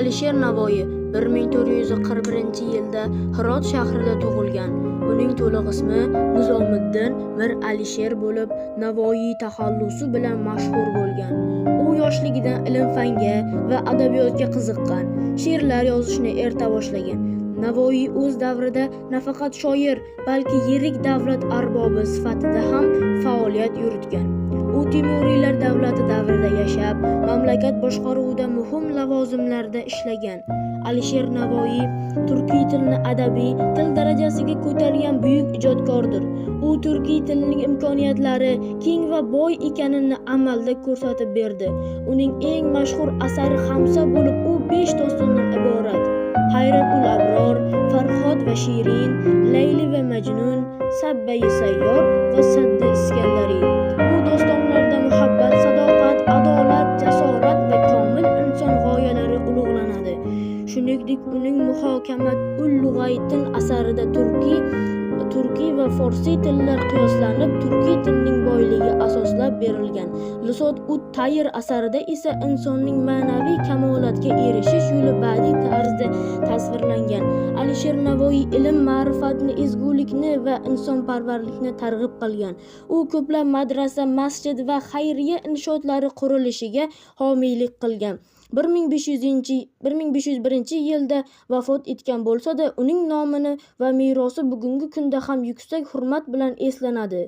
Alisher Navoiy 1441-yilda Hirot shahrida tug'ilgan. Uning to'liq ismi Nizomiddin Mir Alisher bo'lib, Navoiy taxallusi bilan mashhur bo'lgan. U yoshligidan ilm-fanga va adabiyotga qiziqqan, she'rlar yozishni erta boshlagan. Navoiy o'z davrida nafaqat shoir, balki yirik davlat arbobi sifatida ham faoliyat yuritgan. U Temuriylar davlati davrida yashab, mamlakat boshqaruvida muhim lavozimlarda ishlagan. Alisher Navoiy turkiy tilni adabiy til darajasiga ko'targan buyuk ijodkordir. U turkiy tilning imkoniyatlari keng va boy ekanini amalda ko'rsatib berdi. Uning eng mashhur asari Hamsa bo'lib, u 5 dostondan iborat. Hayratul Abror, Farhod va Shirin, Layli va Majnun, Sabbai Sayyor va Saddi Iskandariy. Bu dostonlarda muhabbat, sadoqat, adolat, jasorat va komil inson g'oyalari ulug'lanadi. Shuningdek, uning Muhokamat ul-Lug'aytin asarida turkiy va forsiy tillar qiyoslanib, turkiy tilning boyligi asoslab berilgan. Lusot ut-Tayr asarida esa insonning ma'naviy kamolatga erishish yo'li badiiy tarzda tasvirlangan. Alisher Navoiy ilm, ma'rifatni, ezgulikni va insonparvarlikni targ'ib qilgan. U ko'plab madrasa, masjid va xayriya inshootlari qurilishiga homiylik qilgan. 1501-yilda vafot etgan bo'lsa-da, uning nomi va merosi bugungi kunda ham yuksak hurmat bilan eslanadi.